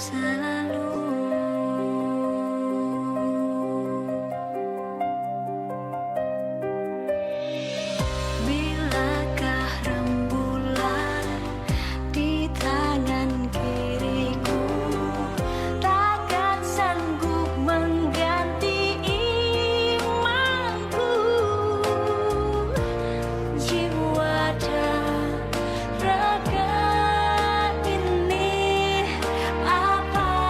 masa lalu. Bilakah rembulan di tangan kiriku takkan sanggup mengganti imanku. Jiwa dan raga ini, apa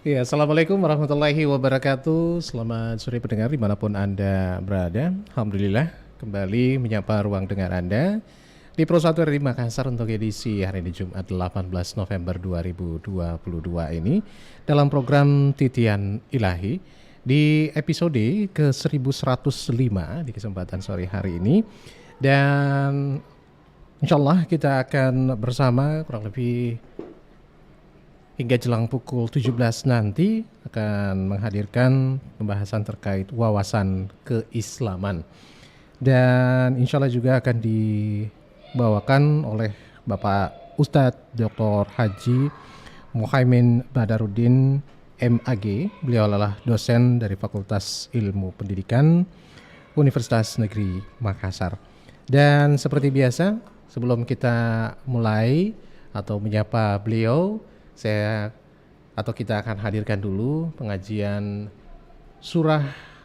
Ya, Assalamualaikum warahmatullahi wabarakatuh. Selamat sore pendengar dimanapun Anda berada. Alhamdulillah kembali menyapa ruang dengar Anda di Pro 1 RRI Makassar untuk edisi hari ini Jumat 18 November 2022 ini dalam program Titian Ilahi di episode ke-1105 di kesempatan sore hari ini. Dan insya Allah kita akan bersama kurang lebih hingga jelang pukul 17 nanti akan menghadirkan pembahasan terkait wawasan keislaman. Dan insya Allah juga akan dibawakan oleh Bapak Ustadz Dr. Haji Muhaimin Badarudin MAG. Beliau adalah dosen dari Fakultas Ilmu Pendidikan Universitas Negeri Makassar. Dan seperti biasa, sebelum kita mulai atau menyapa beliau, kita akan hadirkan dulu pengajian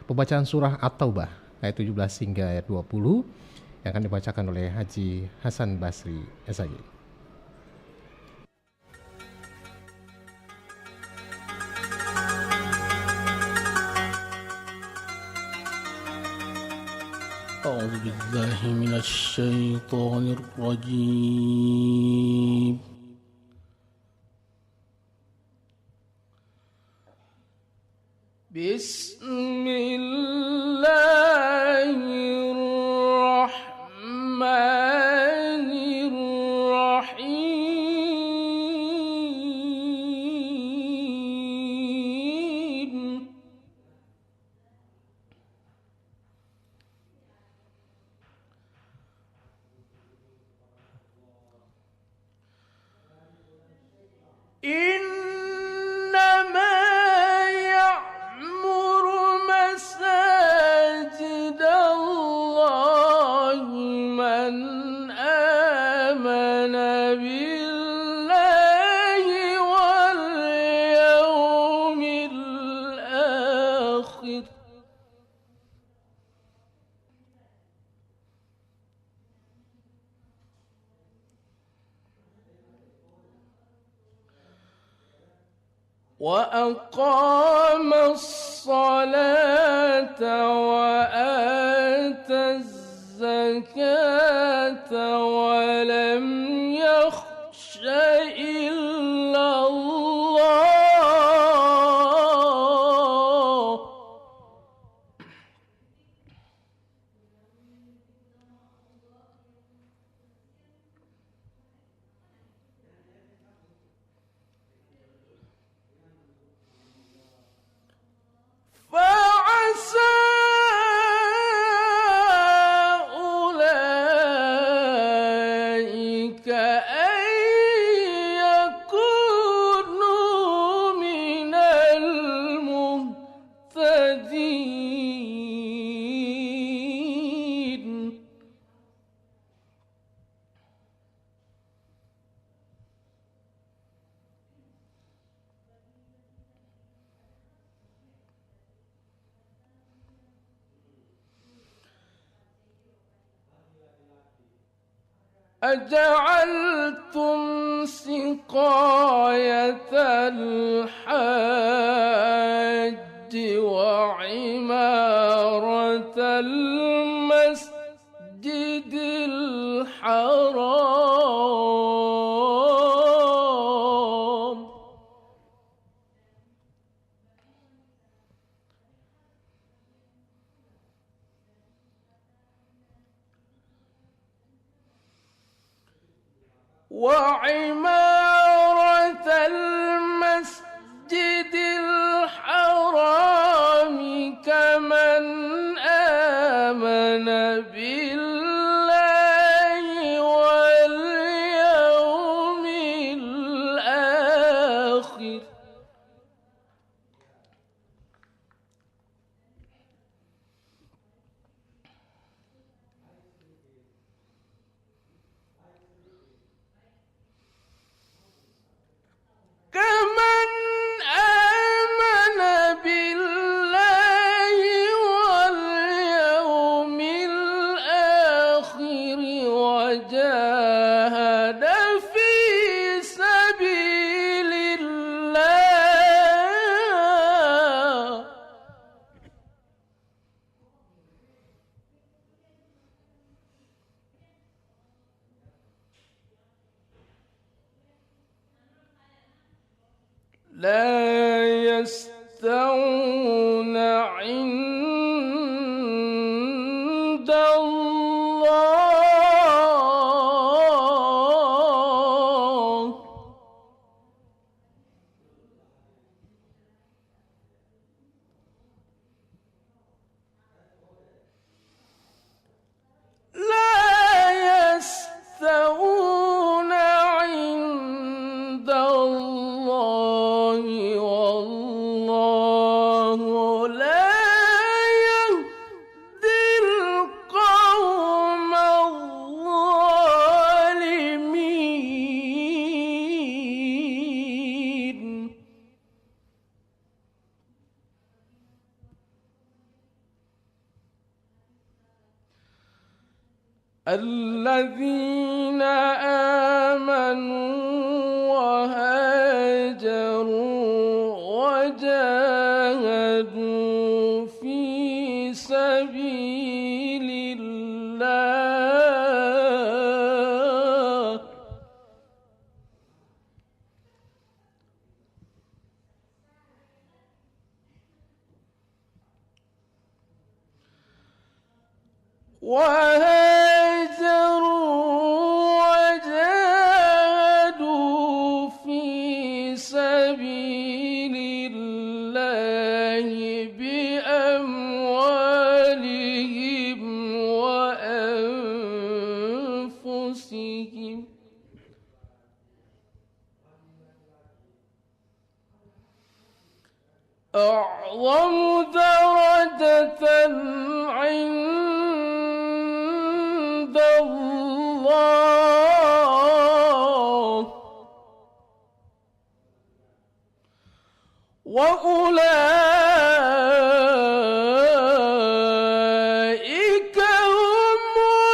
pembacaan surah At-Taubah ayat 17 hingga ayat 20 yang akan dibacakan oleh Haji Hasan Basri SAG. أعوذ بالله من الشيطان الرجيم بسم الله الرحمن الرحيم إنما يعمر مساجد الله من آمن بالله واليوم الآخر وأقام الصلاة وآتى الزكاة ولم يخش إلا الله فعسى أولئك أن يكونوا من المهتدين أجعلتم سقاية الحاج وعمارة المسجد الحرام وعمارة المسجد الحرام كمن آمن بالله واليوم الآخر لا يستوون عند الله لا يستوون عند الله والله لا يهدي القوم الظالمين الذين آمنوا وهاجروا وجاهدوا في سبيل الله وجاهدوا في سبيل الله بأموالهم وأنفسهم أعظم درجة عند الله وأولئك هم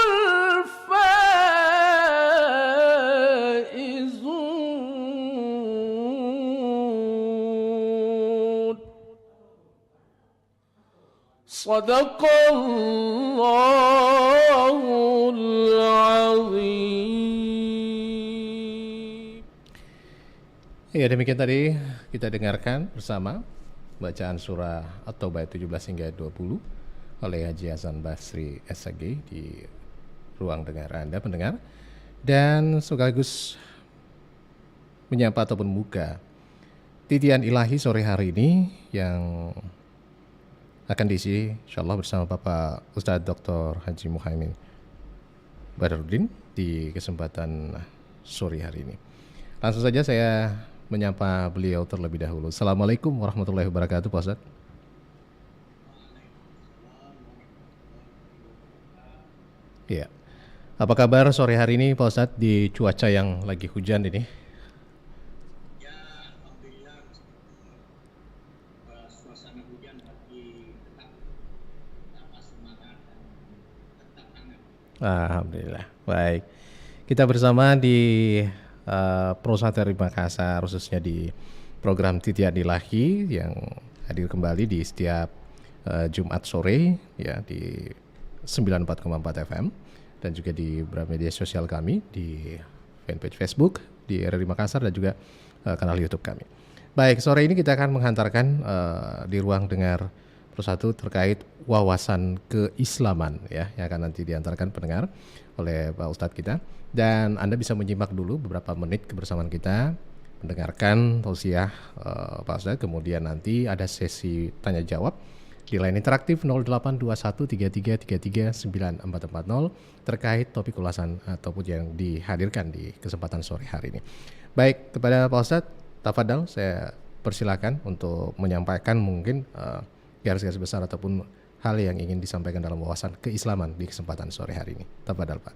الفائزون صدق الله العظيم. Ya, demikian tadi kita dengarkan bersama bacaan surah At-Taubah 17 hingga 20 oleh Haji Hasan Basri SAG di ruang dengar Anda pendengar, dan sekaligus menyapa ataupun buka titian ilahi sore hari ini yang akan diisi insyaallah bersama Bapak Ustadz Dr. Haji Muhaimin Badrudin di kesempatan sore hari ini. Langsung saja saya menyapa beliau terlebih dahulu. Assalamualaikum warahmatullahi wabarakatuh, Pak Ustadz. Iya. Apa kabar sore hari ini, Pak Ustadz, di cuaca yang lagi hujan ini? Alhamdulillah. Baik. Kita bersama di Pro Sateri Makassar, khususnya di program Titian Ilahi yang hadir kembali di setiap Jumat sore ya di 94,4 FM dan juga di beberapa media sosial kami di fanpage Facebook di RRI Makassar dan juga kanal YouTube kami. Baik, sore ini kita akan menghantarkan di ruang dengar Pro1 terkait wawasan keislaman ya yang akan nanti diantarkan pendengar oleh Pak Ustadz kita, dan Anda bisa menyimak dulu beberapa menit kebersamaan kita mendengarkan tausiah Pak Ustadz, kemudian nanti ada sesi tanya jawab di line interaktif 082133339440 terkait topik ulasan ataupun yang dihadirkan di kesempatan sore hari ini. Baik, kepada Pak Ustadz, tafadhal saya persilakan untuk menyampaikan mungkin garis-garis besar ataupun hal yang ingin disampaikan dalam wawasan keislaman di kesempatan sore hari ini. Tafadhal, Pak.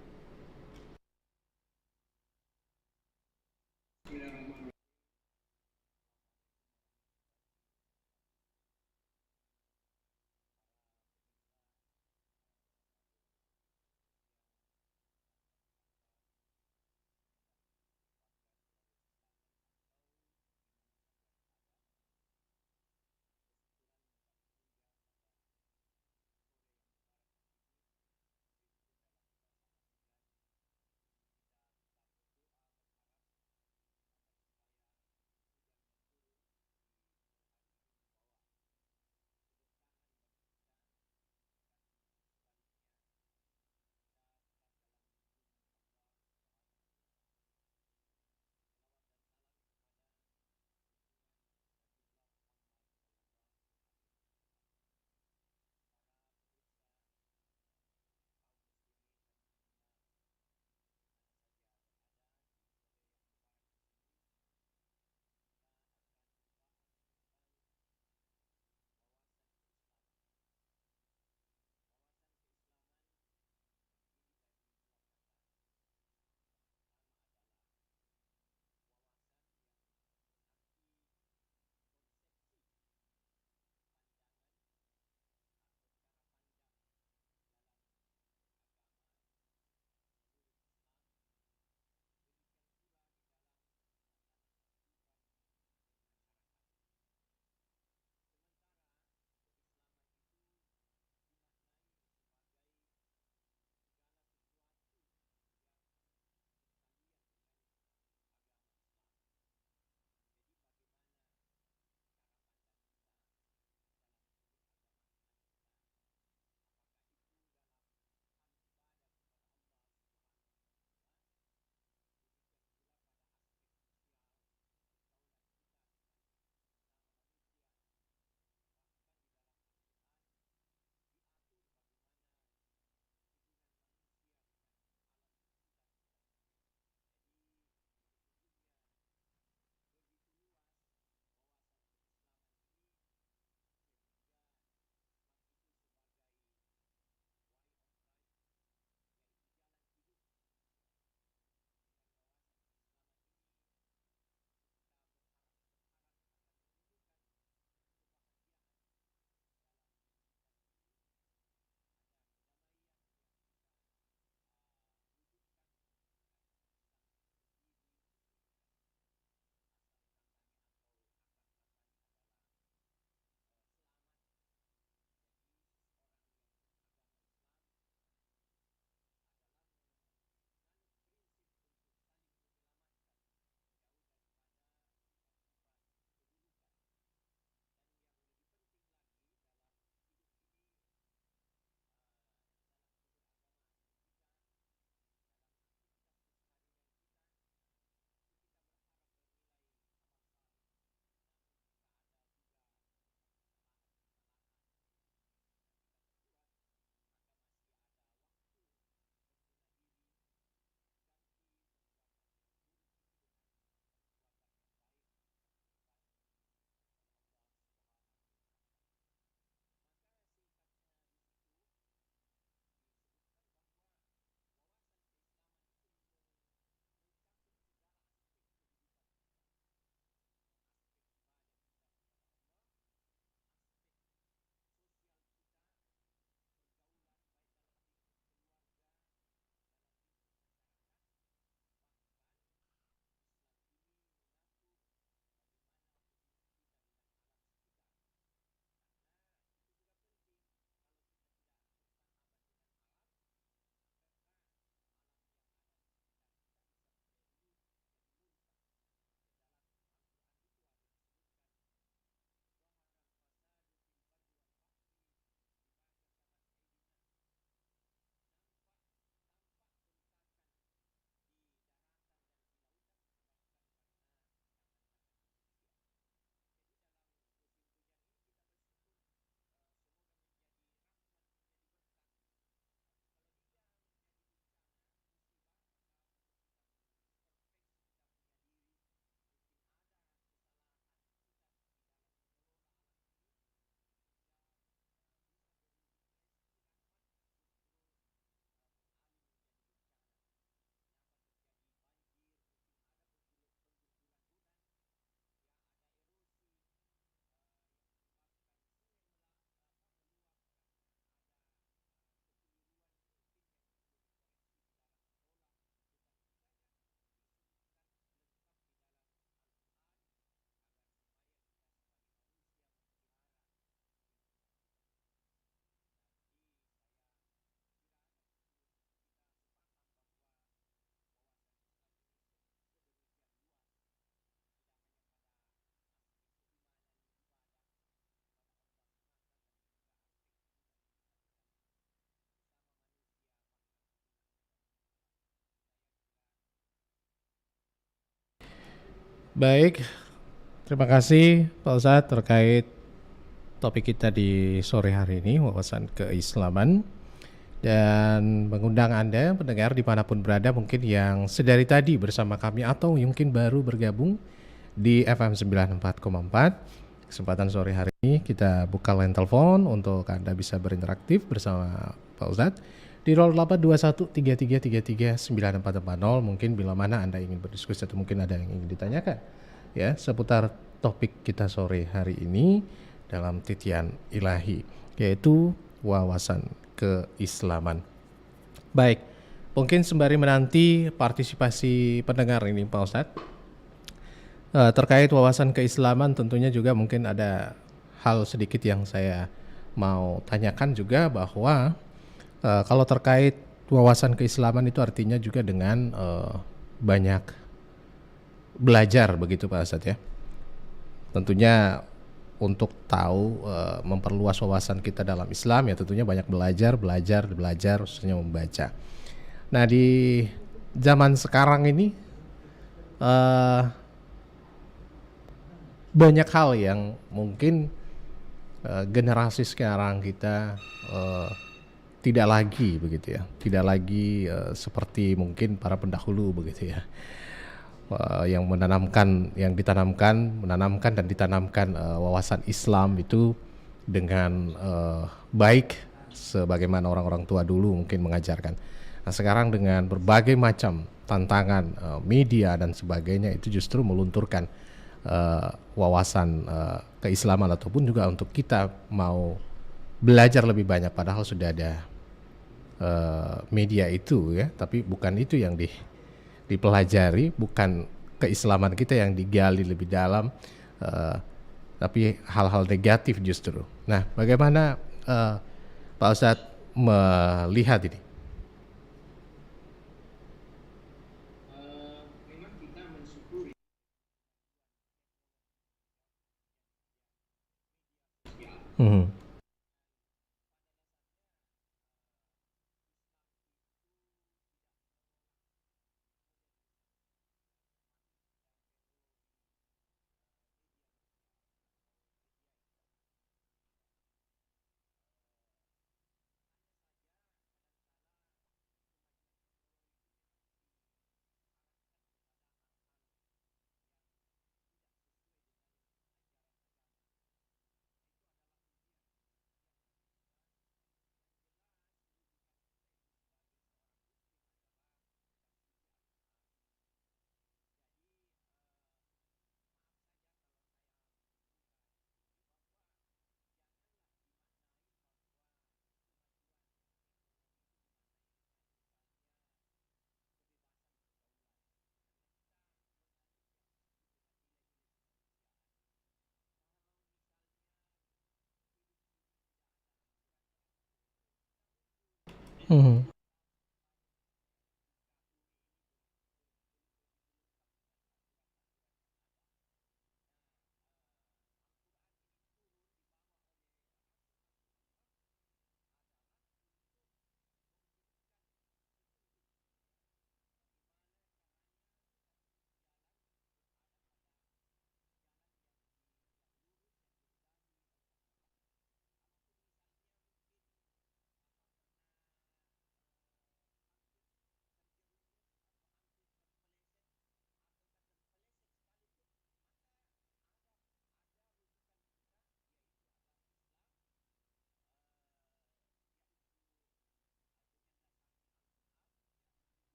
Baik, terima kasih Pak Ustadz terkait topik kita di sore hari ini, wawasan keislaman. Dan mengundang Anda pendengar dimanapun berada mungkin yang sedari tadi bersama kami atau mungkin baru bergabung di FM 94,4. Kesempatan sore hari ini kita buka line telepon untuk Anda bisa berinteraksi bersama Pak Ustadz di 082133339440. Mungkin bila mana Anda ingin berdiskusi atau mungkin ada yang ingin ditanyakan ya seputar topik kita sore hari ini dalam titian ilahi, yaitu wawasan keislaman. Baik, mungkin sembari menanti partisipasi pendengar ini Pak Ustadz, terkait wawasan keislaman tentunya juga mungkin ada hal sedikit yang saya mau tanyakan juga bahwa kalau terkait wawasan keislaman itu artinya juga dengan banyak belajar begitu Pak Ustadz ya. Tentunya untuk tahu memperluas wawasan kita dalam Islam ya tentunya banyak belajar khususnya membaca. Nah di zaman sekarang ini banyak hal yang mungkin generasi sekarang kita tidak lagi begitu ya, tidak lagi seperti mungkin para pendahulu begitu ya. Yang menanamkan dan ditanamkan wawasan Islam itu dengan baik sebagaimana orang-orang tua dulu mungkin mengajarkan. Nah sekarang dengan berbagai macam tantangan media dan sebagainya itu justru melunturkan wawasan keislaman ataupun juga untuk kita mau belajar lebih banyak padahal sudah ada media itu ya, tapi bukan itu yang dipelajari, bukan keislaman kita yang digali lebih dalam, tapi hal-hal negatif justru. Nah, bagaimana Pak Ustadz melihat ini? Memang kita mensyukuri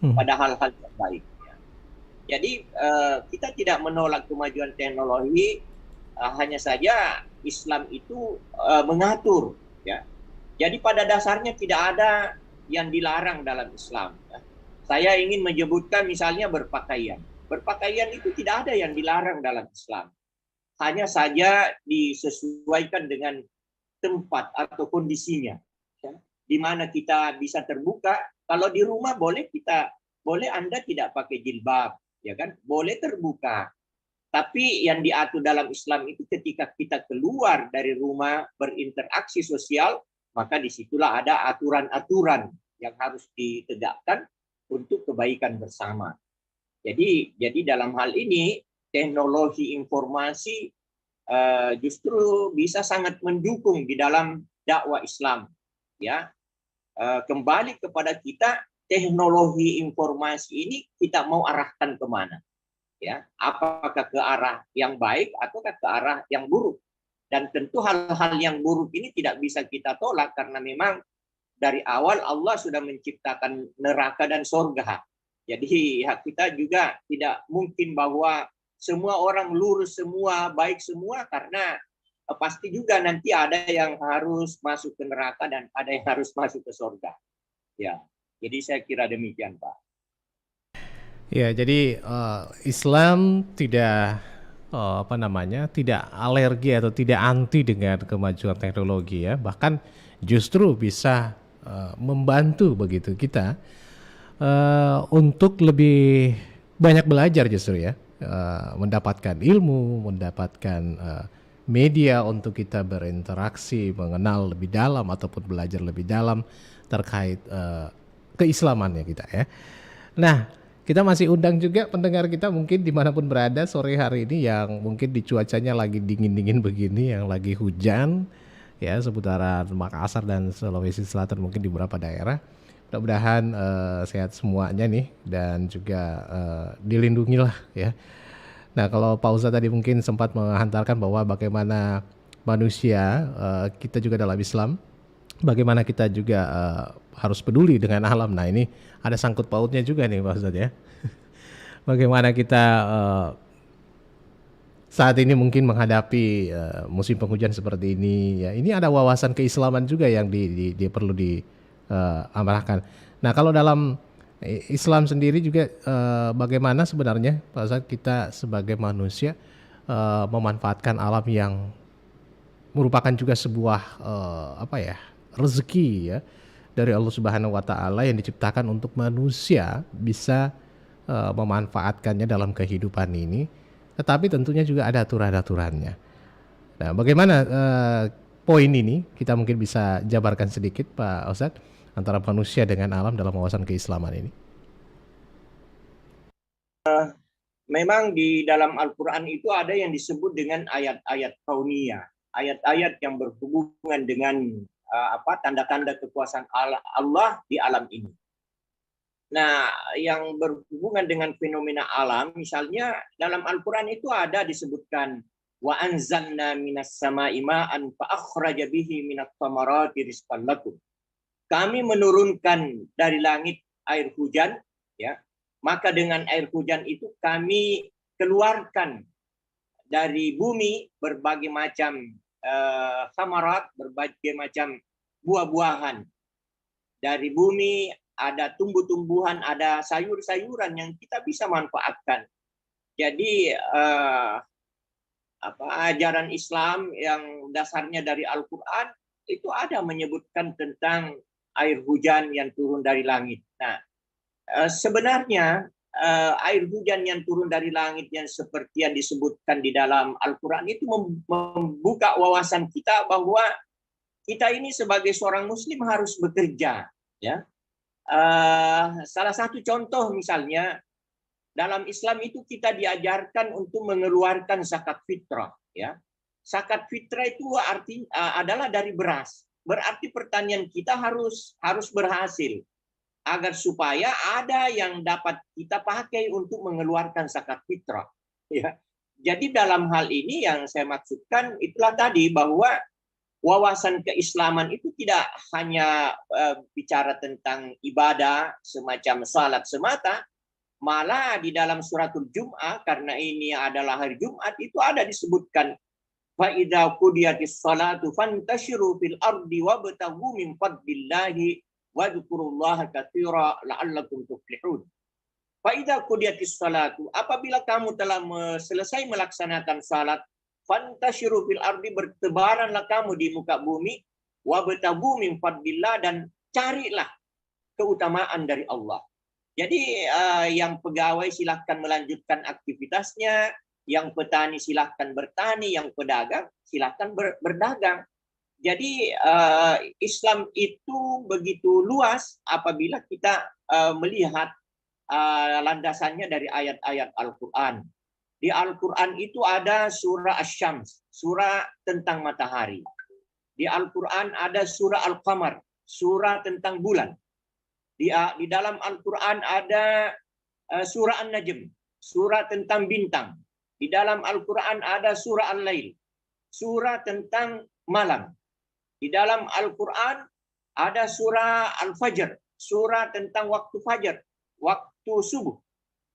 pada hal-hal yang baik. Jadi kita tidak menolak kemajuan teknologi, hanya saja Islam itu mengatur, ya. Jadi pada dasarnya tidak ada yang dilarang dalam Islam. Saya ingin menyebutkan misalnya berpakaian. Berpakaian itu tidak ada yang dilarang dalam Islam. Hanya saja disesuaikan dengan tempat atau kondisinya. Ya. Di mana kita bisa terbuka. Kalau di rumah boleh Anda tidak pakai jilbab, ya kan? Boleh terbuka. Tapi yang diatur dalam Islam itu ketika kita keluar dari rumah berinteraksi sosial, maka disitulah ada aturan-aturan yang harus ditegakkan untuk kebaikan bersama. Jadi dalam hal ini teknologi informasi justru bisa sangat mendukung di dalam dakwah Islam. Ya, kembali kepada kita, teknologi informasi ini kita mau arahkan kemana? Ya, apakah ke arah yang baik ataukah ke arah yang buruk? Dan tentu hal-hal yang buruk ini tidak bisa kita tolak karena memang dari awal Allah sudah menciptakan neraka dan surga. Jadi ya, kita juga tidak mungkin bahwa semua orang lurus semua, baik semua, karena pasti juga nanti ada yang harus masuk ke neraka dan ada yang harus masuk ke surga. Ya, jadi saya kira demikian, Pak. Ya, jadi Islam tidak tidak alergi atau tidak anti dengan kemajuan teknologi ya, bahkan justru bisa membantu begitu kita untuk lebih banyak belajar justru ya, mendapatkan ilmu, mendapatkan media untuk kita berinteraksi, mengenal lebih dalam ataupun belajar lebih dalam terkait keislamannya kita ya. Nah, kita masih undang juga pendengar kita mungkin dimanapun berada sore hari ini yang mungkin di cuacanya lagi dingin-dingin begini, yang lagi hujan ya seputaran Makassar dan Sulawesi Selatan, mungkin di beberapa daerah. Mudah-mudahan sehat semuanya nih dan juga dilindungilah ya. Nah, kalau Pak Ustadz tadi mungkin sempat menghantarkan bahwa bagaimana manusia, kita juga dalam Islam, bagaimana kita juga harus peduli dengan alam. Nah, ini ada sangkut pautnya juga nih Pak Ustadz ya. Bagaimana kita saat ini mungkin menghadapi musim penghujan seperti ini ya. Ini ada wawasan keislaman juga yang perlu diamalkan. Nah, kalau dalam Islam sendiri juga bagaimana sebenarnya Pak Ustadz kita sebagai manusia memanfaatkan alam yang merupakan juga sebuah rezeki ya dari Allah Subhanahu wa taala yang diciptakan untuk manusia bisa memanfaatkannya dalam kehidupan ini, tetapi tentunya juga ada aturan-aturannya. Nah, bagaimana poin ini kita mungkin bisa jabarkan sedikit Pak Ustadz antara manusia dengan alam dalam wawasan keislaman ini? Memang di dalam Al-Quran itu ada yang disebut dengan ayat-ayat kauniyah, ayat-ayat yang berhubungan dengan tanda-tanda kekuasaan Allah di alam ini. Nah, yang berhubungan dengan fenomena alam, misalnya dalam Al-Quran itu ada disebutkan wa anzalna minas sama'i ma'an fa akhraja bihi minat thamarati rizqan lakum. Kami menurunkan dari langit air hujan, ya. Maka dengan air hujan itu kami keluarkan dari bumi berbagai macam thamarat, berbagai macam buah-buahan. Dari bumi ada tumbuh-tumbuhan, ada sayur-sayuran yang kita bisa manfaatkan. Jadi ajaran Islam yang dasarnya dari Al-Quran itu ada menyebutkan tentang air hujan yang turun dari langit. Nah, sebenarnya air hujan yang turun dari langit yang seperti yang disebutkan di dalam Al-Quran itu membuka wawasan kita bahwa kita ini sebagai seorang Muslim harus bekerja. Ya, salah satu contoh misalnya dalam Islam itu kita diajarkan untuk mengeluarkan zakat fitrah. Ya, zakat fitrah itu artinya adalah dari beras. Berarti pertanian kita harus berhasil agar supaya ada yang dapat kita pakai untuk mengeluarkan zakat fitrah. Ya. Jadi dalam hal ini yang saya maksudkan itulah tadi bahwa wawasan keislaman itu tidak hanya bicara tentang ibadah semacam salat semata, malah di dalam suratul Jum'ah karena ini adalah hari Jumat itu ada disebutkan فَإِذَا قُضِيَتِ الصَّلَاةُ فَانْتَشِرُوا فِي الْأَرْضِ وَابْتَغُوا مِنْ فَضْلِ اللَّهِ wadhkurullaha katsira la'allakum tuflihun. Fa idza qudiyatis salatu, apabila kamu telah selesai melaksanakan salat, fantashiru fil ardi, bertebaranlah kamu di muka bumi, wabtagu min fadlillah, dan carilah keutamaan dari Allah. Jadi yang pegawai silahkan melanjutkan aktivitasnya, yang petani silahkan bertani, yang pedagang silahkan berdagang. Jadi Islam itu begitu luas apabila kita melihat landasannya dari ayat-ayat Al-Quran. Di Al-Quran itu ada surah Asy-Syams, surah tentang matahari. Di Al-Quran ada surah Al-Qamar, surah tentang bulan. Di dalam Al-Quran ada surah An-Najm, surah tentang bintang. Di dalam Al-Quran ada surah Al-Lail, surah tentang malam. Di dalam Al-Quran ada surah Al-Fajr, surah tentang waktu fajar, waktu subuh.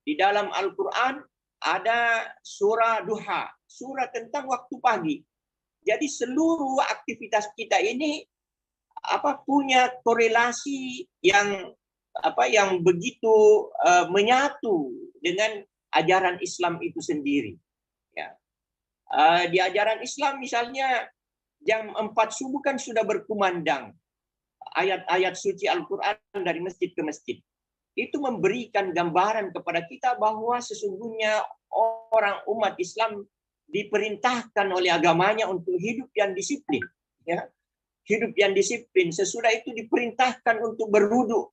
Di dalam Al-Quran ada surah Duha, surah tentang waktu pagi. Jadi seluruh aktivitas kita ini punya korelasi yang begitu menyatu dengan ajaran Islam itu sendiri. Ya. Di ajaran Islam misalnya jam 4 subuh kan sudah berkumandang ayat-ayat suci Al-Quran dari masjid ke masjid. Itu memberikan gambaran kepada kita bahwa sesungguhnya orang umat Islam diperintahkan oleh agamanya untuk hidup yang disiplin. Ya. Hidup yang disiplin. Sesudah itu diperintahkan untuk berwudu.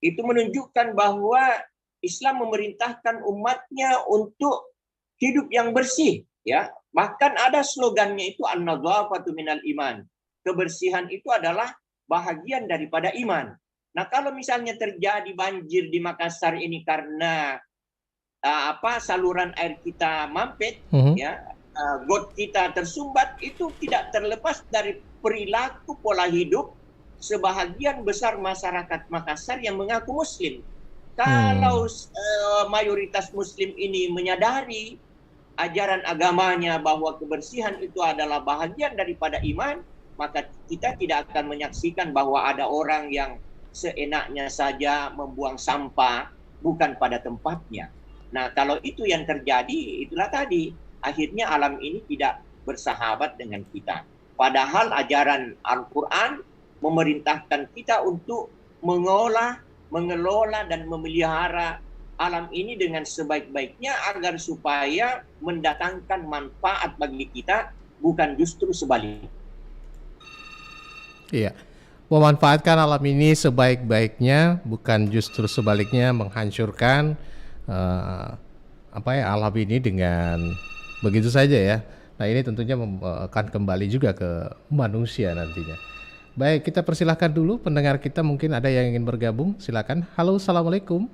Itu menunjukkan bahwa Islam memerintahkan umatnya untuk hidup yang bersih. Ya. Bahkan ada slogannya itu an-nadhafatu minal iman. Kebersihan itu adalah bahagian daripada iman. Nah, kalau misalnya terjadi banjir di Makassar ini karena saluran air kita mampet, ya, got kita tersumbat, itu tidak terlepas dari perilaku pola hidup sebahagian besar masyarakat Makassar yang mengaku Muslim. Kalau mayoritas Muslim ini menyadari ajaran agamanya bahwa kebersihan itu adalah bahagian daripada iman, maka kita tidak akan menyaksikan bahwa ada orang yang seenaknya saja membuang sampah bukan pada tempatnya. Nah, kalau itu yang terjadi, itulah tadi akhirnya alam ini tidak bersahabat dengan kita. Padahal ajaran Al-Quran memerintahkan kita untuk mengelola dan memelihara alam ini dengan sebaik-baiknya agar supaya mendatangkan manfaat bagi kita, bukan justru sebaliknya. Iya. Memanfaatkan alam ini sebaik-baiknya, bukan justru sebaliknya menghancurkan alam ini dengan begitu saja ya. Nah, ini tentunya akan kembali juga ke manusia nantinya. Baik, kita persilahkan dulu pendengar kita, mungkin ada yang ingin bergabung. Silakan. Halo, assalamualaikum.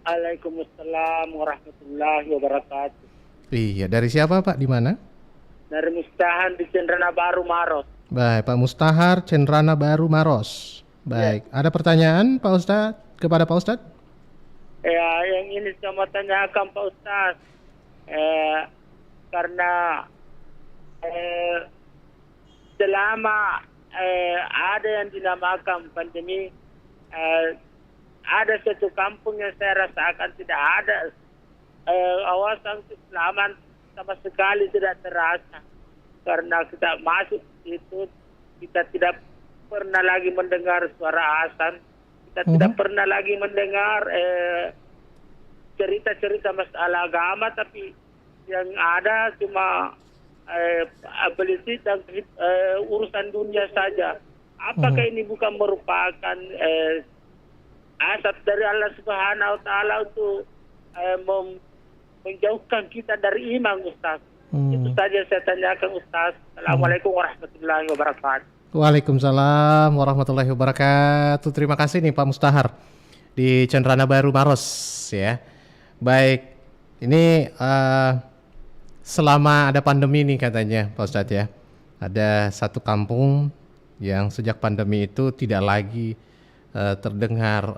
Waalaikumsalam warahmatullahi wabarakatuh. Iya, dari siapa Pak? Di mana? Dari Mustahan di Cendrana Baru, Maros. Baik, Pak Mustahar, Cendrana Baru, Maros. Baik, ada pertanyaan Pak Ustadz kepada Pak Ustadz? Ya, yang ini saya mau tanyakan Pak Ustadz. Karena selama ada yang dinamakan pandemi, ada satu kampung yang saya rasakan tidak ada awasan keselamatan sama sekali, tidak terasa. Karena kita masuk itu, kita tidak pernah lagi mendengar suara azan, kita tidak pernah lagi mendengar cerita-cerita masalah agama, tapi yang ada cuma politik dan urusan dunia saja. Apakah ini bukan merupakan asap dari Allah Subhanahu wa Ta'ala untuk menjauhkan kita dari iman, Ustaz? Itu saja saya tanyakan, Ustaz. Assalamualaikum warahmatullahi wabarakatuh. Waalaikumsalam warahmatullahi wabarakatuh. Terima kasih nih Pak Mustahar di Cendrana Baru, Maros ya. Baik, ini selama ada pandemi nih katanya Pak Ustadz ya, ada satu kampung yang sejak pandemi itu tidak lagi terdengar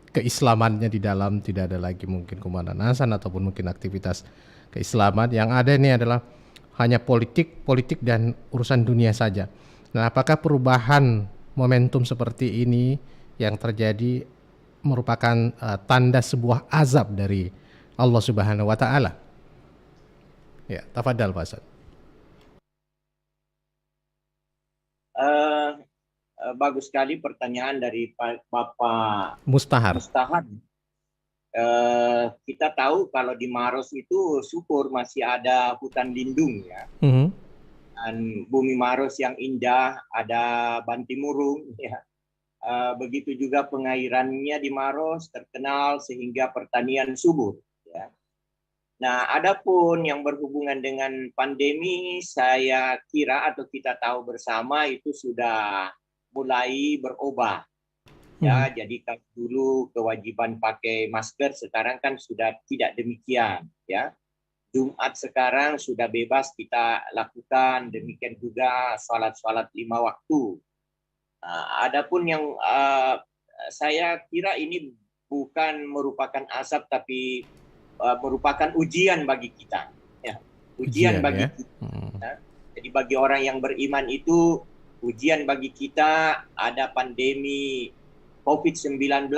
keislamannya di dalam, tidak ada lagi mungkin kumandan azan ataupun mungkin aktivitas keislaman. Yang ada ini adalah hanya politik dan urusan dunia saja. Nah, apakah perubahan momentum seperti ini yang terjadi merupakan tanda sebuah azab dari Allah Subhanahu wa taala? Ya, tafadhal Pak Ustaz. Bagus sekali pertanyaan dari Bapak Mustahar. Mustahar. Kita tahu kalau di Maros itu syukur masih ada hutan lindung ya. Dan bumi Maros yang indah, ada bantimurung ya. Begitu juga pengairannya di Maros terkenal sehingga pertanian subur ya. Nah, adapun yang berhubungan dengan pandemi, saya kira atau kita tahu bersama itu sudah mulai berubah. Ya, jadi kalau dulu kewajiban pakai masker, sekarang kan sudah tidak demikian. Ya, Jumat sekarang sudah bebas kita lakukan, demikian juga sholat-sholat 5 waktu. Adapun yang saya kira ini bukan merupakan azab, tapi merupakan ujian bagi kita. Ya, ujian bagi kita. Jadi bagi orang yang beriman itu ujian bagi kita. Ada pandemi COVID-19,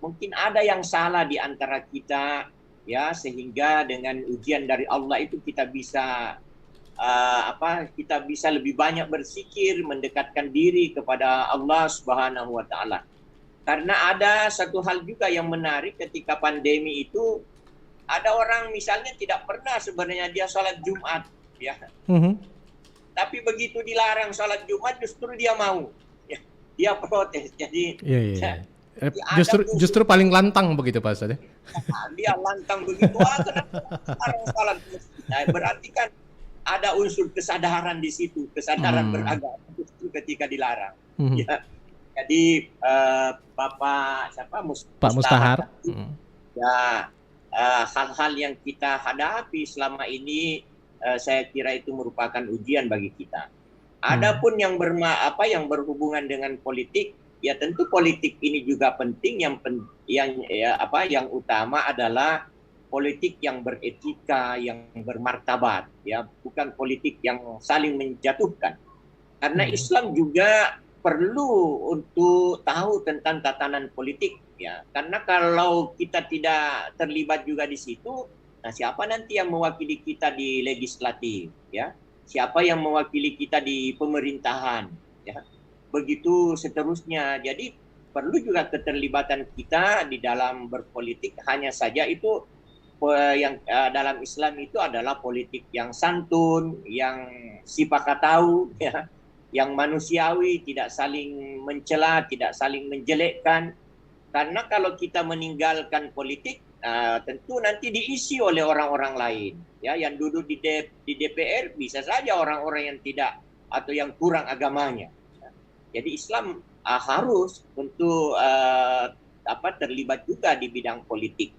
mungkin ada yang salah di antara kita, ya, sehingga dengan ujian dari Allah itu kita bisa kita bisa lebih banyak berzikir, mendekatkan diri kepada Allah Subhanahu wa taala. Karena ada satu hal juga yang menarik ketika pandemi itu, ada orang misalnya tidak pernah sebenarnya dia sholat Jumat, ya. Tapi begitu dilarang sholat Jumat justru dia mau. Dia protes. Jadi justru paling lantang begitu Pak Ustaz ya. Dia lantang begitu, kenapa sekarang salat? Nah, berarti kan ada unsur kesadaran di situ, kesadaran beragama justru ketika dilarang. Ya. Jadi Bapak Pak Mustahar. Ya, hal-hal yang kita hadapi selama ini saya kira itu merupakan ujian bagi kita. Adapun yang berhubungan dengan politik, ya tentu politik ini juga penting. Yang utama adalah politik yang beretika, yang bermartabat, ya, bukan politik yang saling menjatuhkan. Karena Islam juga perlu untuk tahu tentang tatanan politik, ya. Karena kalau kita tidak terlibat juga di situ, nah siapa nanti yang mewakili kita di legislatif, ya? Siapa yang mewakili kita di pemerintahan, ya, begitu seterusnya. Jadi perlu juga keterlibatan kita di dalam berpolitik. Hanya saja itu yang dalam Islam itu adalah politik yang santun, yang sipakatau, ya, yang manusiawi, tidak saling mencela, tidak saling menjelekkan. Karena kalau kita meninggalkan politik, tentu nanti diisi oleh orang-orang lain, ya, yang duduk di DPR bisa saja orang-orang yang tidak atau yang kurang agamanya. Jadi Islam harus untuk terlibat juga di bidang politik.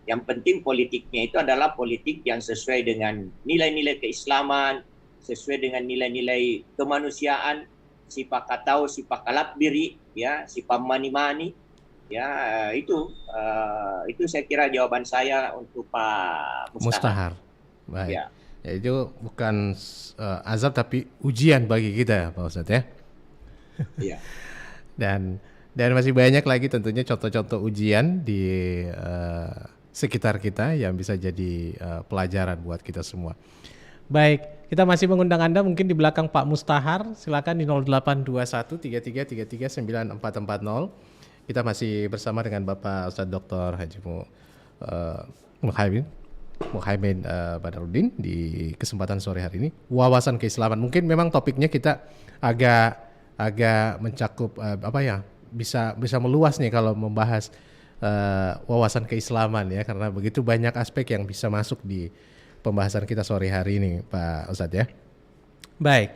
Yang penting politiknya itu adalah politik yang sesuai dengan nilai-nilai keislaman, sesuai dengan nilai-nilai kemanusiaan, sipakatau, sipakalap diri, ya, sipamani-mani. Ya, itu saya kira jawaban saya untuk Pak Mustahar. Baik. Ya, itu bukan azab tapi ujian bagi kita, Pak Ustadz ya. Iya. Dan masih banyak lagi tentunya contoh-contoh ujian di sekitar kita yang bisa jadi pelajaran buat kita semua. Baik, kita masih mengundang Anda mungkin di belakang Pak Mustahar, silakan di 0821 3333 9440. Kita masih bersama dengan Bapak Ustadz Dr. Haji Muhaimin Badarudin di kesempatan sore hari ini. Wawasan keislaman. Mungkin memang topiknya kita agak mencakup bisa meluas nih kalau membahas wawasan keislaman ya, karena begitu banyak aspek yang bisa masuk di pembahasan kita sore hari ini Pak Ustadz ya. Baik.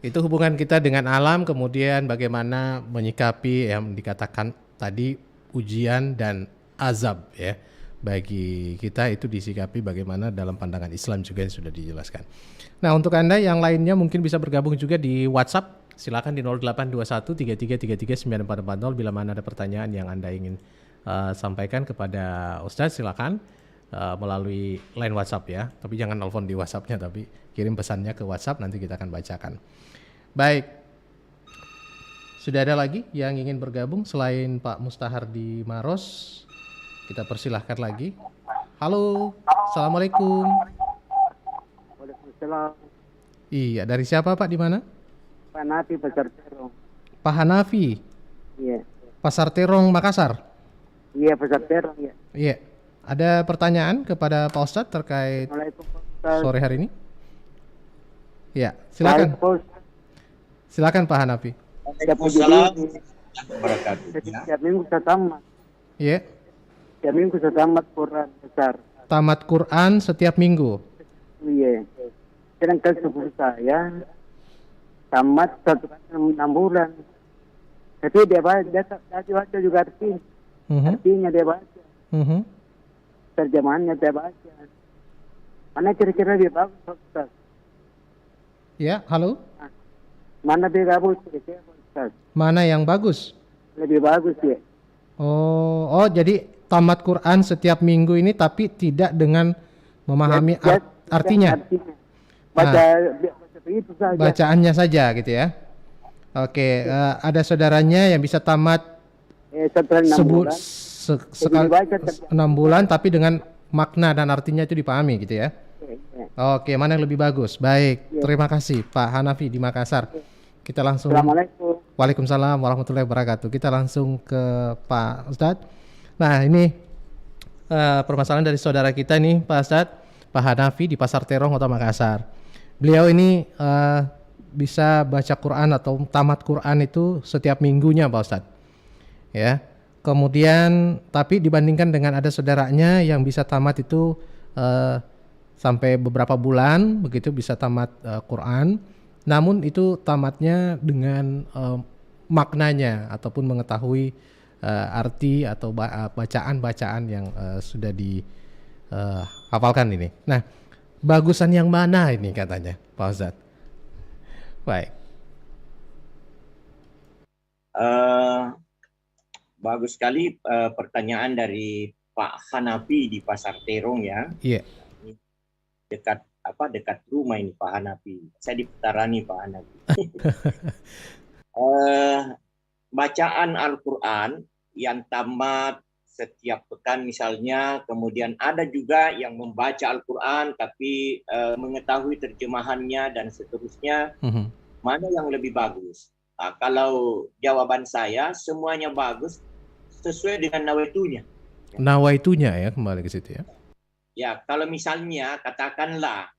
Itu hubungan kita dengan alam, kemudian bagaimana menyikapi yang dikatakan tadi ujian dan azab ya. Bagi kita itu disikapi bagaimana dalam pandangan Islam juga yang sudah dijelaskan. Nah, untuk Anda yang lainnya mungkin bisa bergabung juga di WhatsApp. Silakan di 0821 3333 9440 bila mana ada pertanyaan yang Anda ingin sampaikan kepada Ustadz, silakan melalui line WhatsApp ya. Tapi jangan telepon di WhatsApp-nya, tapi kirim pesannya ke WhatsApp, nanti kita akan bacakan. Baik. Sudah ada lagi yang ingin bergabung selain Pak Mustahar di Maros? Kita persilahkan lagi. Halo, Assalamualaikum. Waalaikumsalam. Iya, dari siapa Pak, di mana? Pak Nafi Pasar Terong. Pak Hanafi, Iya. Pasar Terong, Makassar. Iya, Pasar Terong ya. Iya, ada pertanyaan kepada Pak Ustadz terkait Assalamualaikum Pak Ustaz. sore hari ini? Iya, silakan. Baik, Pak Ustaz. Silakan Pak Hanafi. Waalaikumsalam warahmatullahi wabarakatuh. Ya. Setiap minggu saya tamat. Iya, Setiap minggu saya tamat Quran besar. tamat Quran setiap minggu. Iya. Sedangkan sepupu saya tamat 6 bulan. Tapi dia baca juga Mhm, artinya dia baca. mhm. Terjemahannya dia baca. Mana kira-kira dia bagus Pak Ustaz? Ya, halo. Mana dia bagus kira-kira Pak Ustaz? Mana yang bagus? Lebih bagus ya. Oh, jadi tamat Quran setiap minggu ini tapi tidak dengan memahami artinya. Baca begitu saja. Bacaannya saja gitu ya. Oke, ada saudaranya yang bisa tamat Setelah 6 bulan. sekali baca terjemahan. 6 bulan tapi dengan makna dan artinya itu dipahami gitu ya. Iya. Oke, mana yang lebih bagus? Baik, terima kasih Pak Hanafi di Makassar. Kita langsung. Assalamualaikum. Waalaikumsalam warahmatullahi wabarakatuh. Kita langsung ke Pak Ustadz. Nah, ini permasalahan dari saudara kita nih Pak Ustadz, Pak Hanafi di Pasar Terong, Kota Makassar. Beliau ini bisa baca Quran atau tamat Quran itu setiap minggunya Pak Ustadz. Ya. Kemudian tapi dibandingkan dengan ada saudaranya yang bisa tamat itu sampai beberapa bulan begitu bisa tamat Quran. Namun itu tamatnya dengan maknanya ataupun mengetahui arti atau bacaan-bacaan yang sudah dihafalkan ini. Nah, bagusan yang mana ini katanya Pak Ustadz? Baik. Bagus sekali pertanyaan dari Pak Hanafi di Pasar Terong ya. Iya. Dekat rumah ini Pak Hanafi. Saya diputarani Pak Hanafi. Bacaan Al-Quran yang tamat setiap pekan misalnya, kemudian ada juga yang membaca Al-Quran tapi mengetahui terjemahannya dan seterusnya. Mana yang lebih bagus? Kalau jawaban saya semuanya bagus sesuai dengan nawaitunya. Nawaitunya ya, kembali ke situ ya. Ya, kalau misalnya katakanlah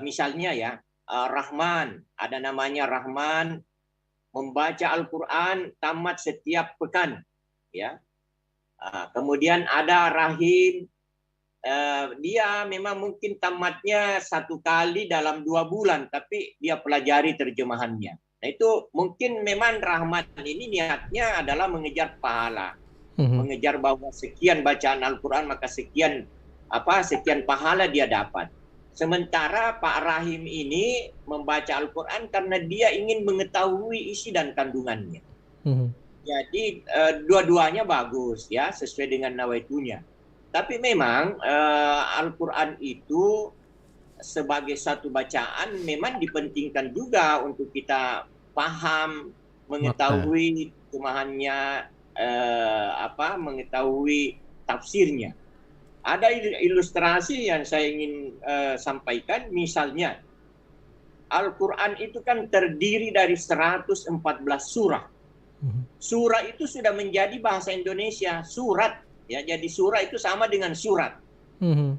misalnya ya Rahman, ada namanya Rahman membaca Al-Quran tamat setiap pekan ya. Kemudian ada Rahim, dia memang mungkin tamatnya 1 kali dalam 2 bulan tapi dia pelajari terjemahannya. Nah itu mungkin memang Rahman ini niatnya adalah mengejar pahala, mengejar bahwa sekian bacaan Al-Quran maka sekian pahala dia dapat. Sementara Pak Rahim ini membaca Al-Quran karena dia ingin mengetahui isi dan kandungannya. Jadi dua-duanya bagus ya, sesuai dengan nawaitunya. Tapi memang Al-Quran itu sebagai satu bacaan memang dipentingkan juga untuk kita paham, mengetahui terjemahannya, mengetahui tafsirnya. Ada ilustrasi yang saya ingin sampaikan, misalnya Al-Quran itu kan terdiri dari 114 surah. Surah itu sudah menjadi bahasa Indonesia, surat. Ya, jadi surah itu sama dengan surat.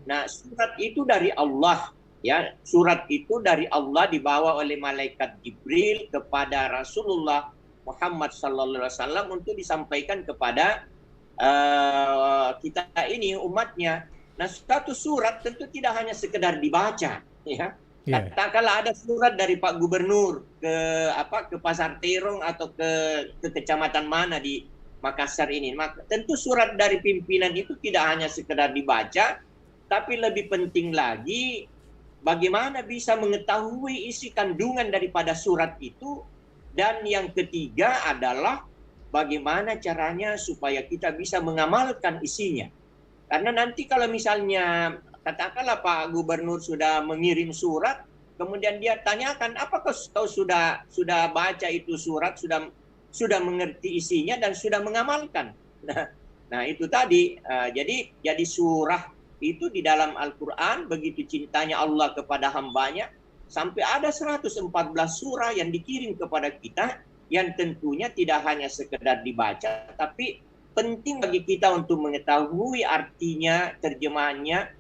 Nah, surat itu dari Allah. Ya, surat itu dari Allah dibawa oleh malaikat Jibril kepada Rasulullah Muhammad SAW untuk disampaikan kepada kita ini umatnya. Nah, satu surat tentu tidak hanya sekedar dibaca, ya. Katakanlah ada surat dari Pak Gubernur ke Pasar Terong atau ke kecamatan mana di Makassar ini. Maka tentu surat dari pimpinan itu tidak hanya sekedar dibaca, tapi lebih penting lagi bagaimana bisa mengetahui isi kandungan daripada surat itu. Dan yang ketiga adalah bagaimana caranya supaya kita bisa mengamalkan isinya. Karena nanti kalau misalnya katakanlah Pak Gubernur sudah mengirim surat, kemudian dia tanyakan, apakah kau sudah baca itu surat, sudah sudah mengerti isinya dan sudah mengamalkan. Nah itu tadi. Jadi surah itu di dalam Al-Quran begitu cintanya Allah kepada hambanya, sampai ada 114 surah yang dikirim kepada kita, yang tentunya tidak hanya sekedar dibaca, tapi penting bagi kita untuk mengetahui artinya, terjemahannya,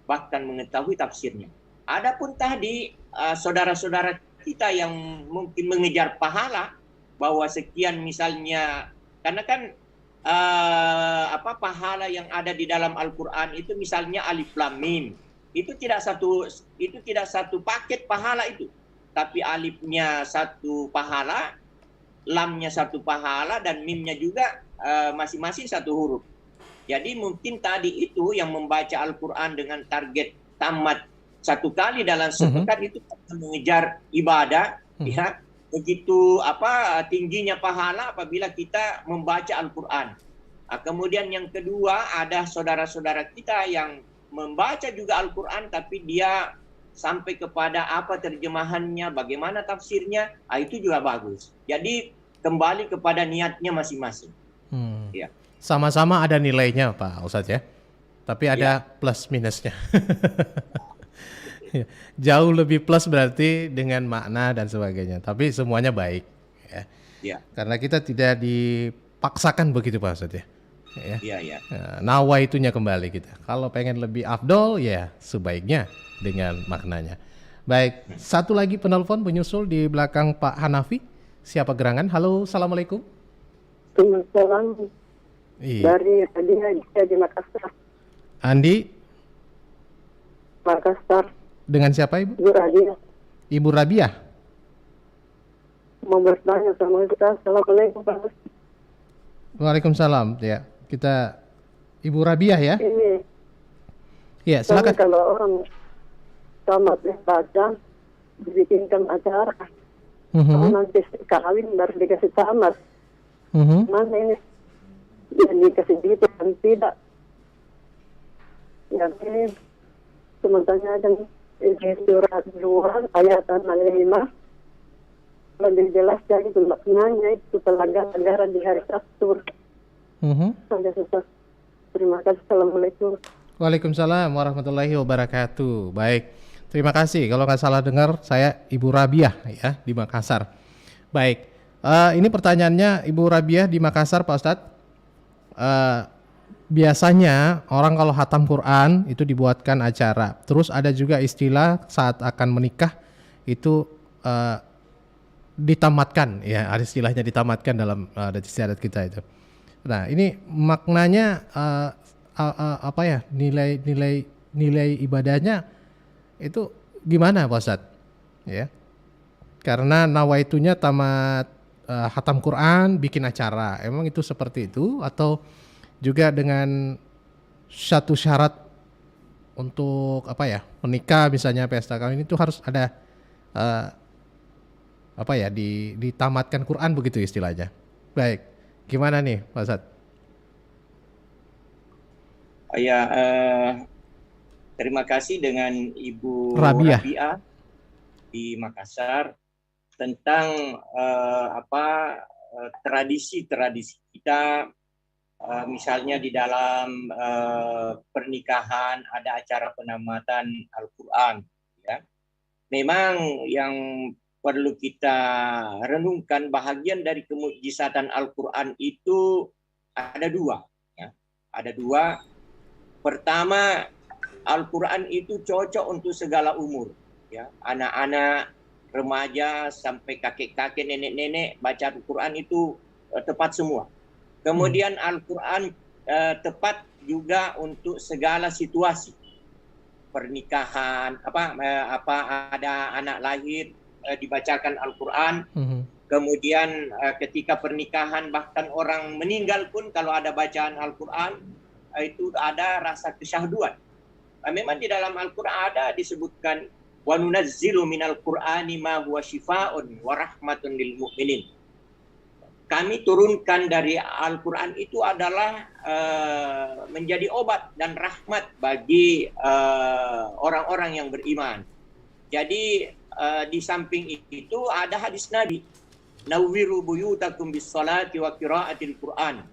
bahkan mengetahui tafsirnya. Adapun tadi saudara-saudara kita yang mungkin mengejar pahala, bahwa sekian misalnya, karena kan pahala yang ada di dalam Al-Quran itu misalnya alif lam mim, itu tidak satu paket pahala itu, tapi alifnya satu pahala, lamnya satu pahala, dan mimnya juga masing-masing satu huruf. Jadi mungkin tadi itu yang membaca Al-Quran dengan target tamat satu kali dalam sepekan itu mengejar ibadah, ya. Begitu tingginya pahala apabila kita membaca Al-Quran. Kemudian yang kedua, ada saudara-saudara kita yang membaca juga Al-Quran, tapi dia sampai kepada apa terjemahannya, bagaimana tafsirnya, itu juga bagus. Jadi kembali kepada niatnya masing-masing. Ya. Sama-sama ada nilainya Pak Ustadz ya, tapi ada plus minusnya. Jauh lebih plus berarti dengan makna dan sebagainya, tapi semuanya baik ya. Ya. Karena kita tidak dipaksakan begitu Pak Ustadz ya. Iya. Nawaitunya kembali kita. Kalau pengen lebih afdol ya sebaiknya dengan maknanya. Baik, satu lagi penelpon menyusul di belakang Pak Hanafi. Siapa gerangan? Halo, assalamualaikum. Salam Iya. dari Radia di Makassar. Andi, Makassar. dengan siapa Ibu? Ibu Radia Ibu Rabiah. mau bertanya sama kita. Assalamualaikum Pak. Waalaikumsalam. Ya, kita Ibu Rabiah ya. Ini Ya, silakan. kalau orang tamat baca dibikinkan acara, kalau nanti kawin baru dikasih tamat. Mana ini yang dikasih gitu kan tidak. Yang ini sementara dan di surat 2 ayat 5 lebih jelas jadi itu maknanya itu pelanggaran di hari Sabtu. Sampai selesai. Terima kasih. Assalamualaikum. Waalaikumsalam warahmatullahi wabarakatuh. Baik, terima kasih. Kalau nggak salah dengar, saya Ibu Rabiah ya di Makassar. Baik, ini pertanyaannya Ibu Rabiah di Makassar, Pak Ustadz. Biasanya orang kalau hatam Quran itu dibuatkan acara. Terus ada juga istilah saat akan menikah itu ditamatkan, ya ada istilahnya ditamatkan dalam adat istiadat kita itu. Nah ini maknanya apa ya, nilai ibadahnya itu gimana Pak Ustadz? Ya, karena nawaitunya tamat hatam Quran bikin acara, emang itu seperti itu atau juga dengan satu syarat untuk apa ya, menikah misalnya pesta kawin itu harus ada apa ya, ditamatkan Quran begitu istilahnya. Baik, gimana nih Pak Ustadz? Ya, terima kasih dengan Ibu Rabiah di Makassar tentang tradisi-tradisi kita. Misalnya di dalam pernikahan ada acara penamatan Al-Quran. Ya. Memang yang perlu kita renungkan, bahagian dari kemujizatan Al-Quran itu ada dua. Ya. Ada dua. Pertama, Al-Quran itu cocok untuk segala umur. Ya. Anak-anak, remaja, sampai kakek-kakek, nenek-nenek baca Al-Quran itu tepat semua. Kemudian Al-Quran tepat juga untuk segala situasi. Pernikahan, ada anak lahir dibacakan Al-Quran. Kemudian ketika pernikahan, bahkan orang meninggal pun kalau ada bacaan Al-Quran, itu ada rasa kesyahduan. Memang di dalam Al-Quran ada disebutkan wa nunazzilu minal Qur'ani ma huwa syifaa'un wa rahmatun lil mu'minin. Kami turunkan dari Al-Quran itu adalah menjadi obat dan rahmat bagi orang-orang yang beriman. Jadi di samping itu ada hadis Nabi. Nawwiru buyutakum bis salati wa qiraatil Qur'an.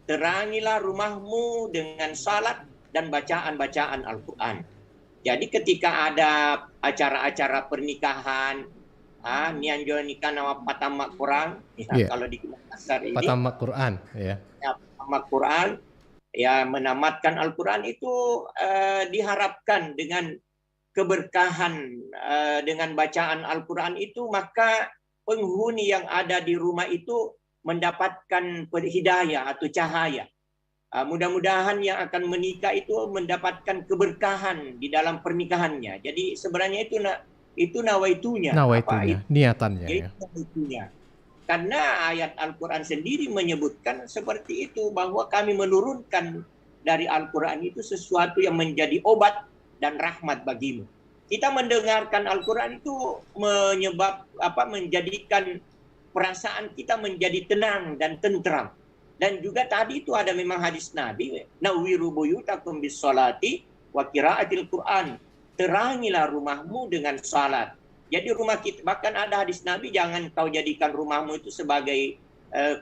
Terangilah rumahmu dengan salat dan bacaan-bacaan Al-Quran. Jadi ketika ada acara-acara pernikahan, nianjo nikah nama patamak Quran, kalau di Makassar ini, Patamak Quran, ya. Patamak Quran, ya menamatkan Al-Quran itu diharapkan dengan keberkahan dengan bacaan Al-Quran itu, maka penghuni yang ada di rumah itu mendapatkan hidayah atau cahaya. Mudah-mudahan yang akan menikah itu mendapatkan keberkahan di dalam pernikahannya. Jadi sebenarnya itu nawaitunya. Niatannya. Ya. Nawaitunya. Karena ayat Al-Quran sendiri menyebutkan seperti itu, bahwa kami menurunkan dari Al-Quran itu sesuatu yang menjadi obat dan rahmat bagimu. Kita mendengarkan Al-Quran itu menjadikan perasaan kita menjadi tenang dan tentram. Dan juga tadi itu ada memang hadis Nabi, nawwiru buyutakum bis salati wa qiraatil Qur'an. Terangilah rumahmu dengan salat. Jadi rumah kita, bahkan ada hadis Nabi, jangan kau jadikan rumahmu itu sebagai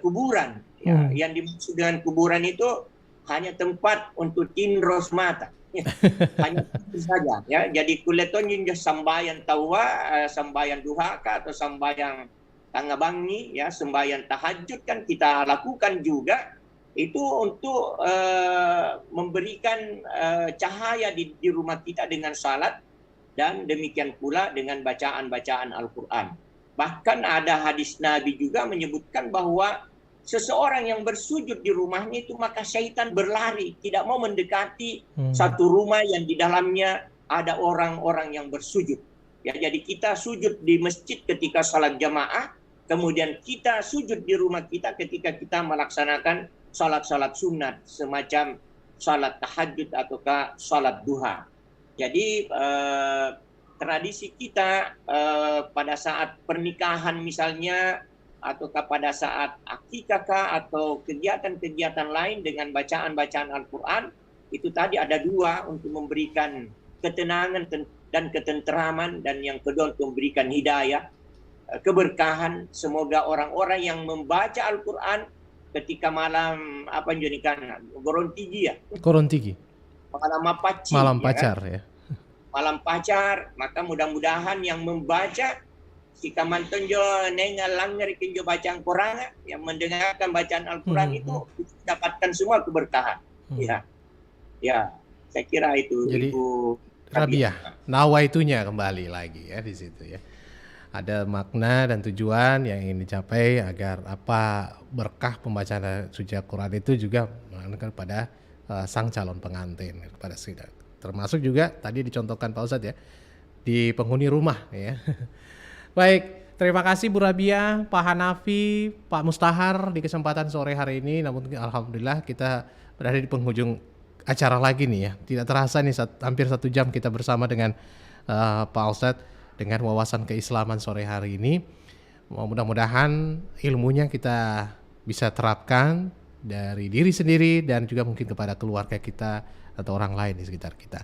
kuburan. Ya. Yang dimaksud dengan kuburan itu hanya tempat untuk tinros mata. Hanya itu saja. Ya. Jadi kuleton jinja sambayan tawa, sambayan duhaka atau sambayan tangabangi, ya, sembahyang tahajud kan kita lakukan juga itu untuk memberikan cahaya di rumah kita dengan salat, dan demikian pula dengan bacaan-bacaan Al-Quran. Bahkan ada hadis Nabi juga menyebutkan bahwa seseorang yang bersujud di rumahnya itu, maka syaitan berlari, tidak mau mendekati satu rumah yang di dalamnya ada orang-orang yang bersujud. Ya, jadi kita sujud di masjid ketika salat jamaah, kemudian kita sujud di rumah kita ketika kita melaksanakan salat-salat sunat, semacam salat tahajud ataukah salat duha. Jadi tradisi kita pada saat pernikahan misalnya, ataukah pada saat akikah atau kegiatan-kegiatan lain dengan bacaan-bacaan Al-Quran, itu tadi ada dua, untuk memberikan ketenangan dan ketenteraman, dan yang kedua untuk memberikan hidayah, keberkahan. Semoga orang-orang yang membaca Al-Quran ketika malam Gorontigi, malam paci, malam pacar, ya. Malam pacar, maka mudah-mudahan yang membaca jika mantonjo nengal langgar kinjo bacaan Quran, yang mendengarkan bacaan Al-Quran itu dapatkan semua keberkahan. Ya, saya kira itu. Jadi Rabiah, nawaitunya kembali lagi ya di situ ya. Ada makna dan tujuan yang ingin dicapai agar berkah pembacaan suci Al-Quran itu juga mengenai pada sang calon pengantin, kepada termasuk juga tadi dicontohkan Pak Ustadz ya, di penghuni rumah ya. Baik, terima kasih Bu Rabiah, Pak Hanafi, Pak Mustahar di kesempatan sore hari ini. Namun alhamdulillah kita berada di penghujung acara lagi nih ya. Tidak terasa nih hampir 1 jam kita bersama dengan Pak Ustadz dengan wawasan keislaman sore hari ini. Mudah-mudahan ilmunya kita bisa terapkan dari diri sendiri dan juga mungkin kepada keluarga kita atau orang lain di sekitar kita.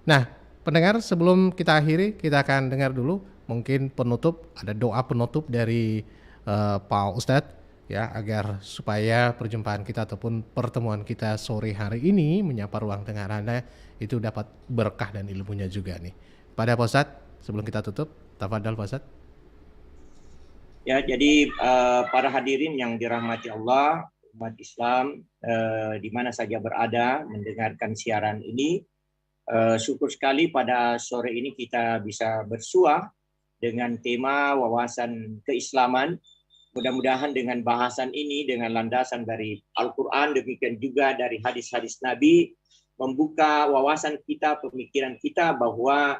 Nah, pendengar, sebelum kita akhiri, kita akan dengar dulu mungkin penutup, ada doa penutup dari Pak Ustadz ya, agar supaya perjumpaan kita ataupun pertemuan kita sore hari ini menyapa ruang dengar Anda itu dapat berkah dan ilmunya juga nih. Pada Pak Ustadz, sebelum kita tutup, tafadhal Pak Ustadz. Ya, jadi para hadirin yang dirahmati Allah, umat Islam di mana saja berada mendengarkan siaran ini, syukur sekali pada sore ini kita bisa bersua dengan tema wawasan keislaman. Mudah-mudahan dengan bahasan ini, dengan landasan dari Al-Quran, demikian juga dari hadis-hadis Nabi, membuka wawasan kita, pemikiran kita bahwa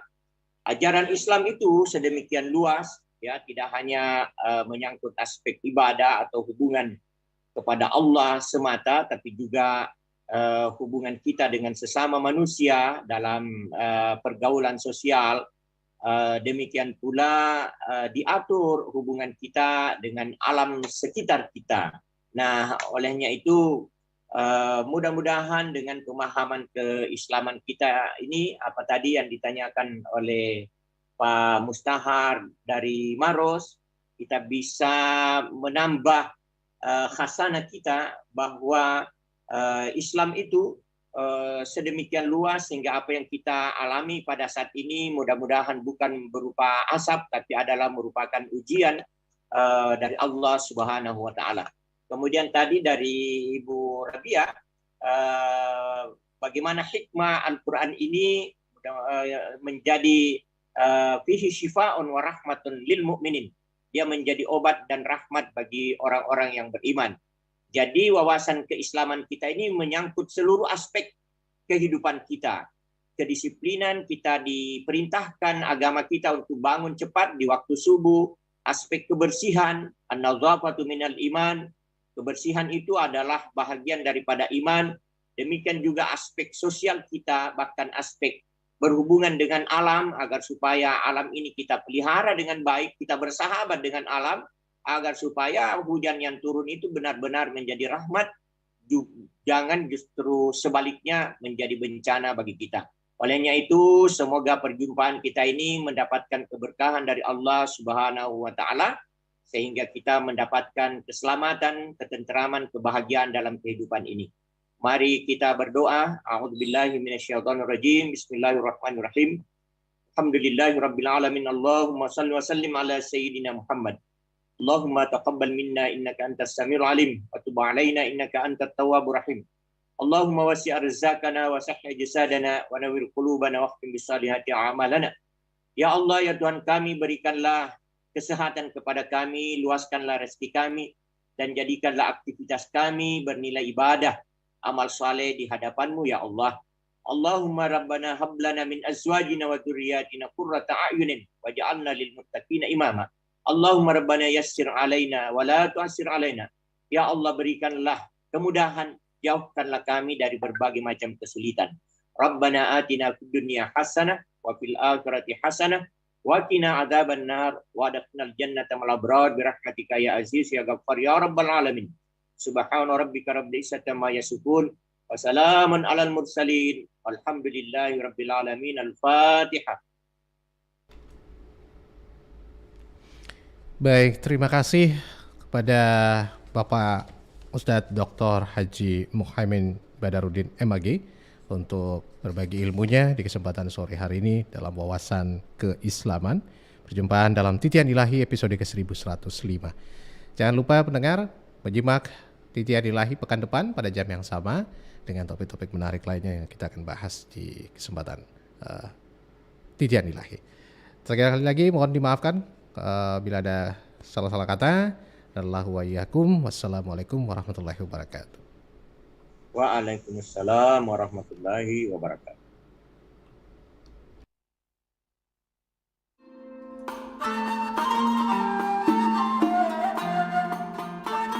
ajaran Islam itu sedemikian luas, ya, tidak hanya menyangkut aspek ibadah atau hubungan kepada Allah semata, tapi juga hubungan kita dengan sesama manusia dalam pergaulan sosial. Demikian pula diatur hubungan kita dengan alam sekitar kita. Nah, olehnya itu mudah-mudahan dengan pemahaman keislaman kita ini, apa tadi yang ditanyakan oleh Pak Mustahar dari Maros, kita bisa menambah khasanah kita bahwa Islam itu sedemikian luas sehingga apa yang kita alami pada saat ini mudah-mudahan bukan berupa asap tapi adalah merupakan ujian dari Allah Subhanahu wa taala. Kemudian tadi dari Ibu Rabia bagaimana hikmah Al-Qur'an ini menjadi fihi syifa'un wa rahmatun lil mu'minin. Dia menjadi obat dan rahmat bagi orang-orang yang beriman. Jadi wawasan keislaman kita ini menyangkut seluruh aspek kehidupan kita. Kedisiplinan kita diperintahkan agama kita untuk bangun cepat di waktu subuh. Aspek kebersihan, an-nadzafatu minal iman. Kebersihan itu adalah bahagian daripada iman. Demikian juga aspek sosial kita, bahkan aspek berhubungan dengan alam agar supaya alam ini kita pelihara dengan baik, kita bersahabat dengan alam agar supaya hujan yang turun itu benar-benar menjadi rahmat, jangan justru sebaliknya menjadi bencana bagi kita. Olehnya itu semoga perjumpaan kita ini mendapatkan keberkahan dari Allah Subhanahu wa taala sehingga kita mendapatkan keselamatan, ketenteraman, kebahagiaan dalam kehidupan ini. Mari kita berdoa. A'udzubillahi minasyaitonirrajim. Bismillahirrahmanirrahim. Alhamdulillahirabbil alamin. Allahumma shalli wa sallim ala sayyidina Muhammad. Allahumma taqabbal minna innaka antas samiul alim wa tub alaina innaka antat tawwabur rahim. Allahumma wasi' arzaqana wa sahih jasadana wa nawwir qulubana wa khtim bisalihati a'malana. Ya Allah, ya Tuhan kami, berikanlah kesehatan kepada kami, luaskanlah rezeki kami dan jadikanlah aktivitas kami bernilai ibadah, amal saleh di hadapan-Mu ya Allah. Allahumma rabbana hab lana min azwajina wa dzurriyyatina qurrata a'yunin waj'alna lil muttaqina imama. Allahumma rabbana yassir alaina wa la tu'assir alaina. Ya Allah, berikanlah kemudahan, jauhkanlah kami dari berbagai macam kesulitan. Rabbana atina fid dunya hasanah wa fil akhirati hasanah wa qina adzaban nar wa adkhilnal jannata ma'al abrar bi rahmatika ya aziz ya ghaffar ya rabbal alamin. Subhana rabbika rabbil izzati amma yasifun wa salamun alal mursalin walhamdulillahi rabbil alamin. Al-Fatihah. Baik, terima kasih kepada Bapak Ustadz Dr. Haji Muhaimin Badarudin MAG untuk berbagi ilmunya di kesempatan sore hari ini dalam wawasan keislaman. Perjumpaan dalam Titian Ilahi episode ke-1105. Jangan lupa pendengar menyimak Titian Ilahi pekan depan pada jam yang sama dengan topik-topik menarik lainnya yang kita akan bahas di kesempatan Titian Ilahi. Sekali lagi mohon dimaafkan bila ada salah-salah kata. Allahu wa iyyakum. Wassalamualaikum warahmatullahi wabarakatuh. Waalaikumsalam warahmatullahi wabarakatuh.